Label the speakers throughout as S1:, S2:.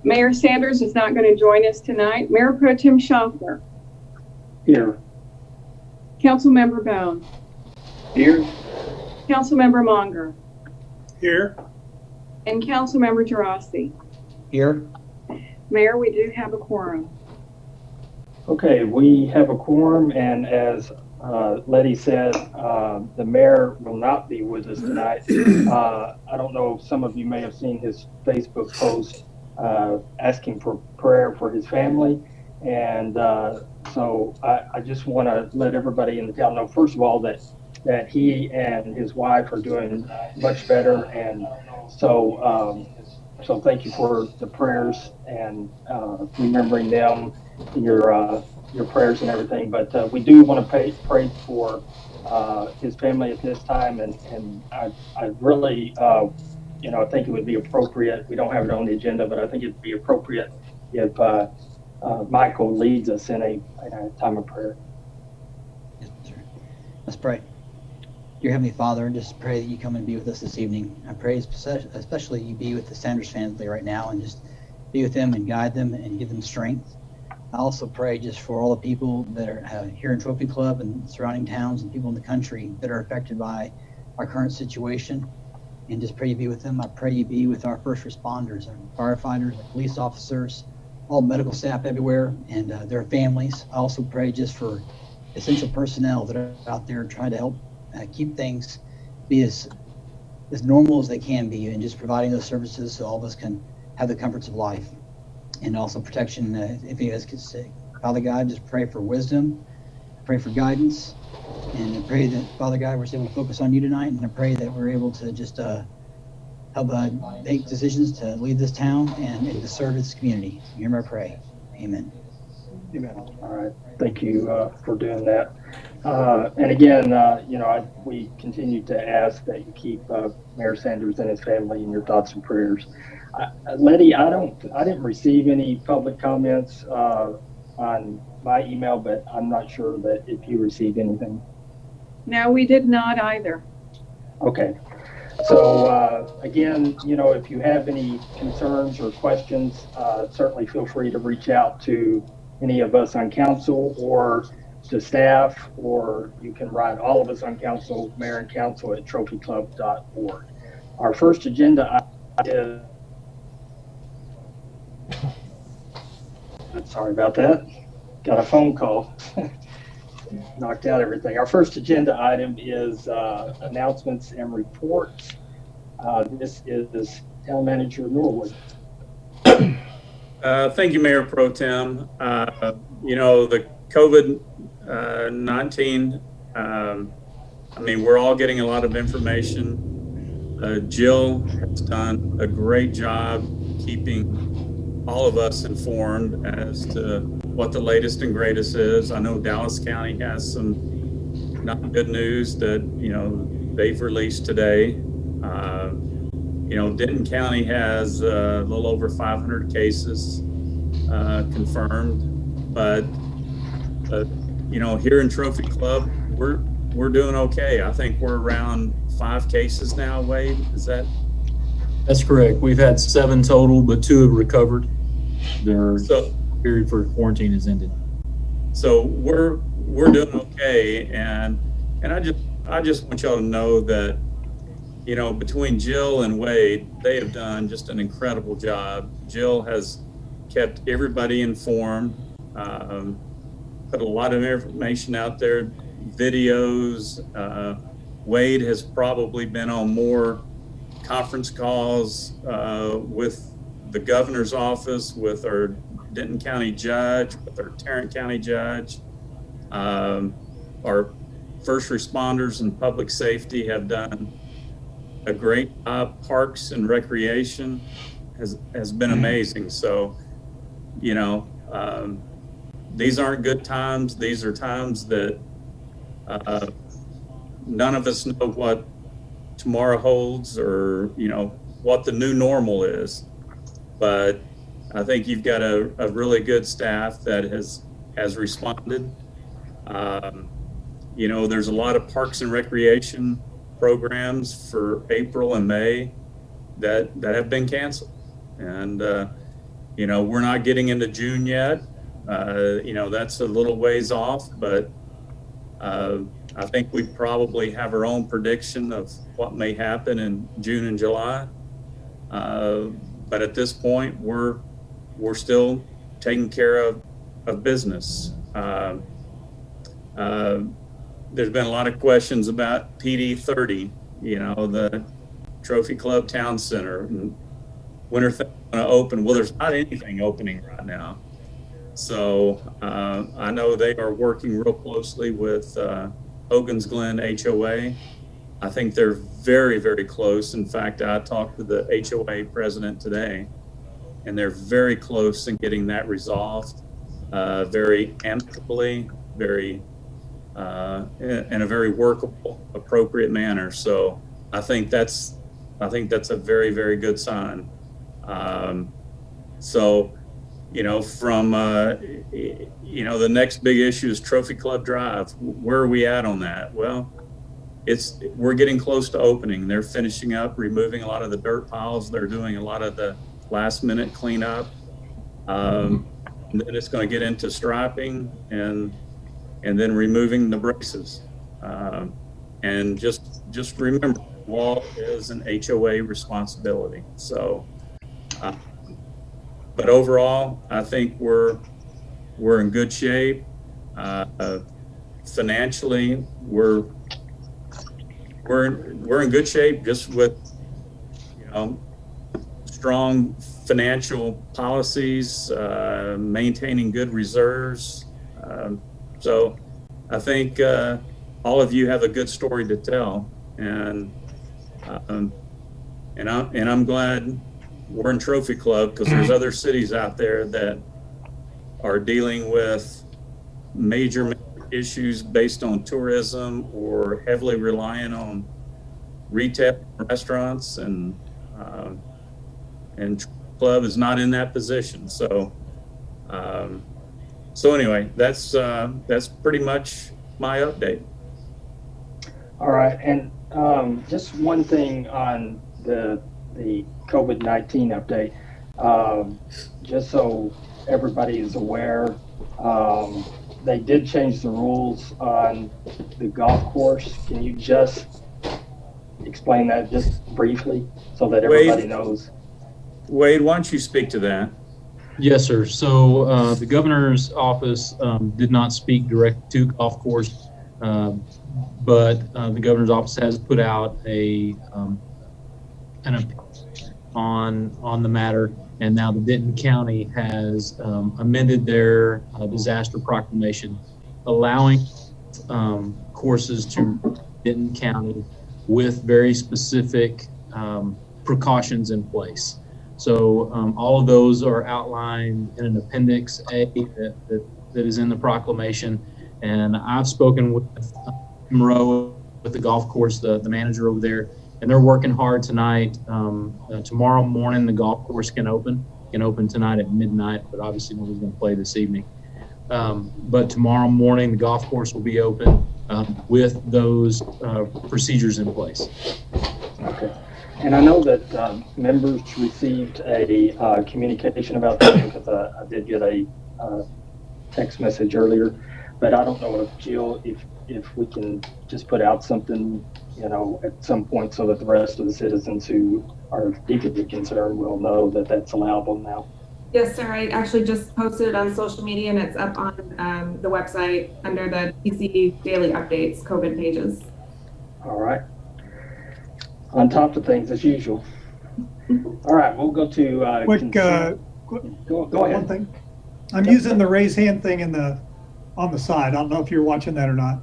S1: Mayor Sanders is not going to join us tonight. Mayor Pro Tem Schaffner.
S2: Here.
S1: Councilmember Bone.
S2: Here.
S1: Councilmember Monger.
S2: Here.
S1: And Councilmember Gerasi.
S3: Here.
S1: Mayor, we do have a quorum.
S2: Okay, we have a quorum, and as Letty said, the mayor will not be with us tonight. I don't know, some of you may have seen his Facebook post asking for prayer for his family. And so I just want to let everybody in the town know, first of all, that he and his wife are doing much better. And so so thank you for the prayers and remembering them in your prayers and everything. But we do want to pray for his family at this time. And I really, I think it would be appropriate. We don't have it on the agenda, but I think it'd be appropriate if Michael leads us in a time of prayer.
S3: Yes, sir. Let's pray. Dear Heavenly Father, just pray that you come and be with us this evening. I pray especially you be with the Sanders family right now and just be with them and guide them and give them strength. I also pray just for all the people that are here in Trophy Club and surrounding towns and people in the country that are affected by our current situation, and just pray you be with them. I pray you be with our first responders, our firefighters, our police officers, all medical staff everywhere, and their families. I also pray just for essential personnel that are out there trying to help keep things be as normal as they can be, and just providing those services so all of us can have the comforts of life, and also protection if any of us get sick. Father God, just pray for wisdom, pray for guidance, and I pray that, Father God, we're able to focus on you tonight, and I pray that we're able to just help make decisions to lead this town and to serve its community. In your name I pray. Amen.
S2: Amen. All right. Thank you for doing that. And again, we continue to ask that you keep Mayor Sanders and his family in your thoughts and prayers. Letty, I didn't receive any public comments on my email, but I'm not sure that if you received anything.
S1: No, we did not either.
S2: Okay. So again, if you have any concerns or questions, certainly feel free to reach out to any of us on council or to staff, or you can write all of us on council, mayor and council at TrophyClub.org. Our first agenda is, sorry about that, got a phone call, knocked out everything. Our first agenda item is announcements and reports. This is Town Manager Norwood.
S4: Thank you, Mayor Pro Tem. The COVID-19, we're all getting a lot of information. Jill has done a great job keeping all of us informed as to what the latest and greatest is. I know Dallas County has some not good news that, they've released today. Denton County has a little over 500 cases confirmed, but here in Trophy Club, we're doing okay. I think we're around 5 cases now. Wade, is that?
S5: That's correct. We've had 7 total, but 2 have recovered. Their period for quarantine has ended.
S4: So we're doing okay, and I just want y'all to know that between Jill and Wade, they have done just an incredible job. Jill has kept everybody informed, put a lot of information out there, videos. Wade has probably been on more conference calls with the governor's office, with our Denton County judge, with our Tarrant County judge. Our first responders and public safety have done a great job. Parks and recreation has been amazing. So, these aren't good times. These are times that none of us know what tomorrow holds, or what the new normal is. But I think you've got a really good staff that has responded. There's a lot of parks and recreation programs for April and May that have been canceled, and we're not getting into June yet. That's a little ways off, but I think we probably have our own prediction of what may happen in June and July. But at this point, we're still taking care of business. There's been a lot of questions about PD 30, the Trophy Club Town Center. And when are things going to open? Well, there's not anything opening right now. So I know they are working real closely with Hogan's Glen HOA. I think they're very, very close. In fact, I talked to the HOA president today, and they're very close in getting that resolved very amicably, very in a very workable, appropriate manner. So I think that's a very, very good sign. So, from the next big issue is Trophy Club Drive. Where are we at on that? Well, we're getting close to opening. They're finishing up, removing a lot of the dirt piles. They're doing a lot of the last minute cleanup. And then it's going to get into striping and then removing the braces. And just remember, the wall is an HOA responsibility. So, but overall, I think we're in good shape. Financially, we're in good shape, just with strong financial policies, maintaining good reserves. So I think all of you have a good story to tell, and I'm glad we're in Trophy Club, because there's other cities out there that are dealing with major issues based on tourism or heavily reliant on retail restaurants, and Club is not in that position. So anyway, that's pretty much my update.
S2: All right, and just one thing on the COVID-19 update, just so everybody is aware, they did change the rules on the golf course. Can you just explain that just briefly so that everybody knows?
S4: Wade, why don't you speak to that?
S5: Yes, sir. So the governor's office did not speak direct to golf course, but the governor's office has put out an opinion on the matter, and now the Denton County has amended their disaster proclamation, allowing courses to Denton County with very specific precautions in place. So all of those are outlined in an Appendix A that is in the proclamation. And I've spoken with Monroe, with the golf course, the manager over there, and they're working hard tonight. Tomorrow morning, the golf course can open tonight at midnight, but obviously nobody's going to play this evening. But tomorrow morning, the golf course will be open with those procedures in place.
S2: Okay. And I know that members received a communication about that, because I did get a text message earlier, but I don't know if Jill, if we can just put out something, at some point, so that the rest of the citizens who are deeply concerned will know that that's allowable now.
S6: Yes, sir. I actually just posted it on social media, and it's up on the website under the PC Daily Updates COVID pages.
S2: All right. On top of things as usual. All right, we'll go to
S7: quick.
S2: go ahead.
S7: One thing. I'm using the raise hand thing on the side. I don't know if you're watching that or not.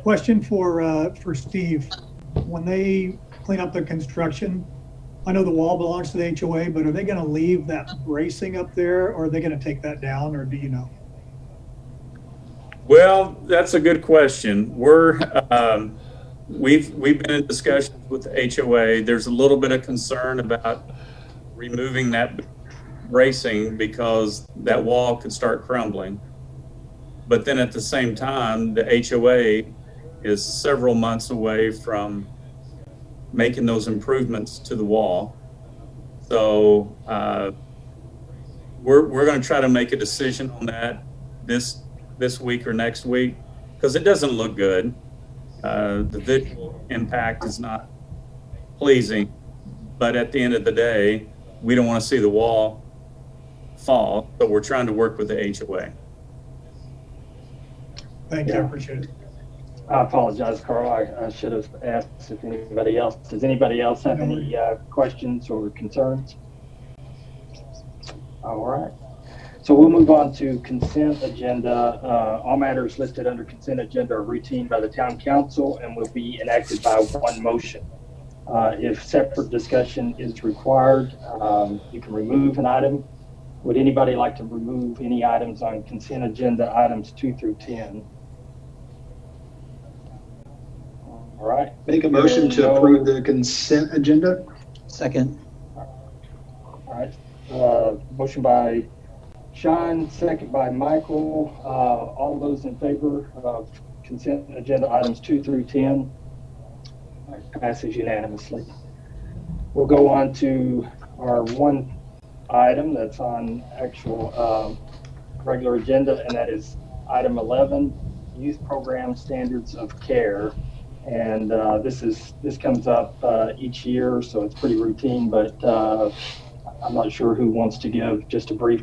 S7: Question for Steve. When they clean up the construction, I know the wall belongs to the HOA, but are they going to leave that bracing up there, or are they going to take that down, or do you know?
S4: Well, that's a good question. We've been in discussions with the HOA. There's a little bit of concern about removing that bracing because that wall could start crumbling. But then at the same time, the HOA is several months away from making those improvements to the wall. So we're going to try to make a decision on that this week or next week, because it doesn't look good. The visual impact is not pleasing, but at the end of the day, we don't want to see the wall fall, so we're trying to work with the HOA.
S7: Thank you, I
S2: Yeah.
S7: appreciate it.
S2: I apologize, Carl. I should have asked if anybody else, does anybody else have any questions or concerns? All right. So we'll move on to consent agenda. All matters listed under consent agenda are routine by the town council and will be enacted by one motion. If separate discussion is required, you can remove an item. Would anybody like to remove any items on consent agenda, items 2 through 10? All right.
S8: Make a motion to approve the consent agenda.
S3: Second.
S2: All right. Motion by Sean, second by Michael. All those in favor of consent agenda items 2 through 10? Passes unanimously. We'll go on to our one item that's on actual regular agenda, and that is item 11, youth program standards of care. And this comes up each year, so it's pretty routine, but I'm not sure who wants to give just a brief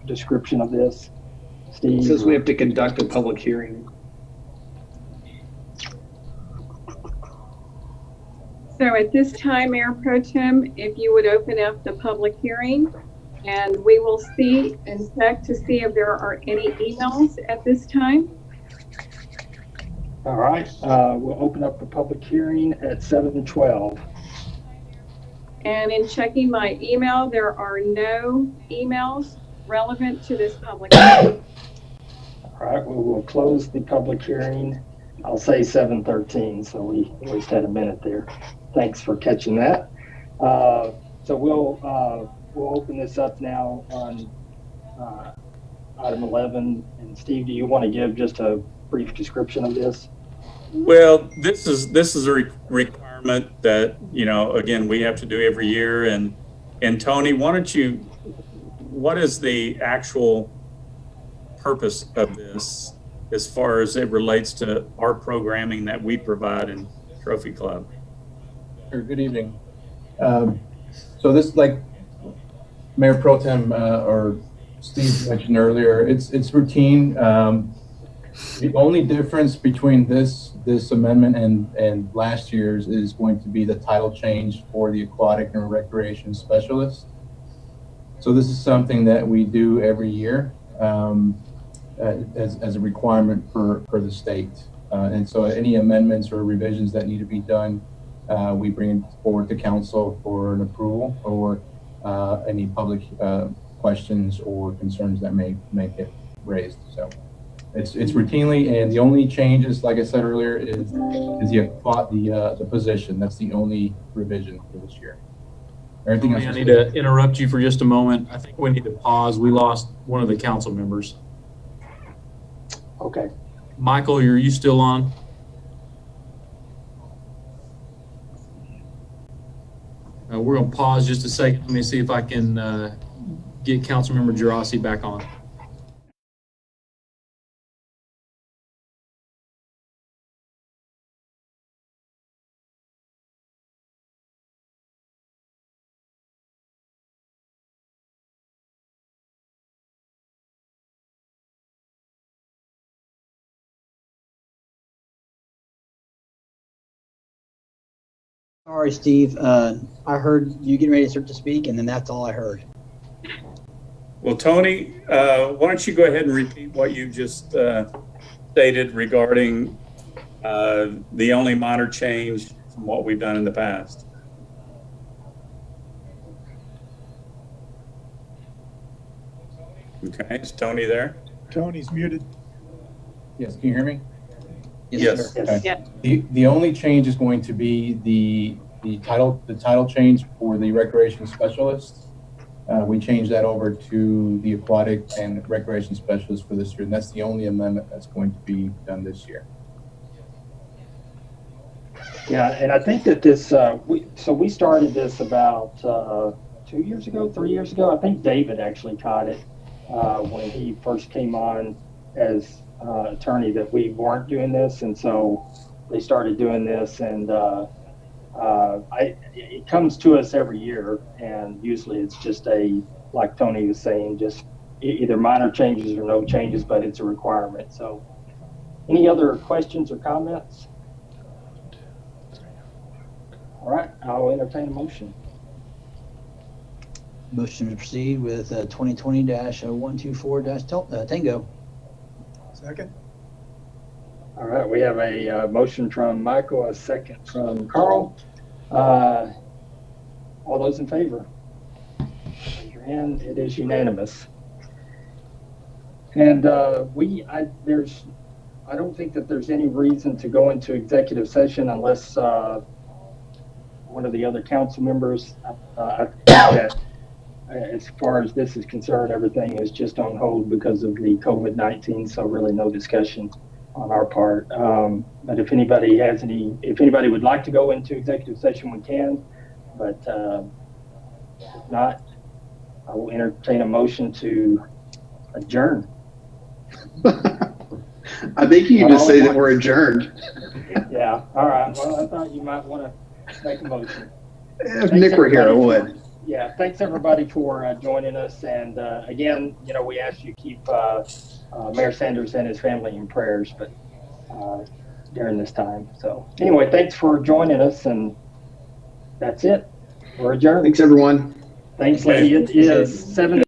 S2: description of this. Steve?
S8: It says we have to conduct a public hearing.
S1: So at this time, Mayor Pro Tem, if you would open up the public hearing, and we will see and check to see if there are any emails at this time.
S2: All right, we'll open up the public hearing at 7:12.
S1: And in checking my email, there are no emails relevant to this public hearing.
S2: All right, we will close the public hearing. I'll say 7:13, so we at least had a minute there. Thanks for catching that. So we'll open this up now on item 11. And Steve, do you want to give just a brief description of this?
S4: Well, this is a requirement that, you know, again, we have to do every year. And Tony, what is the actual purpose of this as far as it relates to our programming that we provide in Trophy Club?
S9: Sure, good evening. So this, like Mayor Pro Tem or Steve mentioned earlier, it's routine. The only difference between this amendment and last year's is going to be the title change for the aquatic and recreation specialist. So this is something that we do every year as a requirement for the state. And so any amendments or revisions that need to be done, we bring it forward to council for an approval or any public questions or concerns that may get raised. So it's routinely, and the only changes, like I said earlier, is the position. That's the only revision for this year. Everything else.
S5: I need to interrupt you for just a moment. I think we need to pause. We lost one of the council members.
S2: Okay.
S5: Michael, are you still on? We're going to pause just a second. Let me see if I can get Councilmember Gerasi back on.
S3: Sorry, Steve. I heard you getting ready to start to speak, and then that's all I heard.
S4: Well, Tony, why don't you go ahead and repeat what you just stated regarding the only minor change from what we've done in the past. Okay, is Tony there?
S7: Tony's muted.
S9: Yes, can you hear me?
S4: Yes.
S3: Sir.
S9: Okay.
S1: Yeah.
S9: The only change is going to be the title change for the recreation specialist. We changed that over to the aquatic and recreation specialist for this year, and that's the only amendment that's going to be done this year.
S2: Yeah, and I think that this, we started this about 2 years ago, 3 years ago. I think David actually taught it when he first came on as attorney, that we weren't doing this, and so they started doing this, and it comes to us every year, and usually it's just like Tony was saying, just either minor changes or no changes, but it's a requirement. So any other questions or comments? All right, I'll entertain a motion.
S3: Motion to proceed with 2020-124-Tango.
S7: Second?
S2: All right, we have a motion from Michael, a second from Carl. All those in favor? Raise your hand. It is unanimous. And I don't think that there's any reason to go into executive session unless one of the other council members, I think that as far as this is concerned, everything is just on hold because of the COVID-19, so really no discussion on our part. But if anybody would like to go into executive session, we can, but if not, I will entertain a motion to adjourn.
S8: I think you can just say that we're adjourned.
S2: Yeah, all right. Well, I thought you might want to make a motion.
S8: If Nick were here, I would.
S2: Yeah, thanks everybody for joining us. And again, we ask you to keep Mayor Sanders and his family in prayers, but during this time. So anyway, thanks for joining us, and that's it. We're adjourned.
S8: Thanks, everyone.
S2: Thanks, lady. It is 7.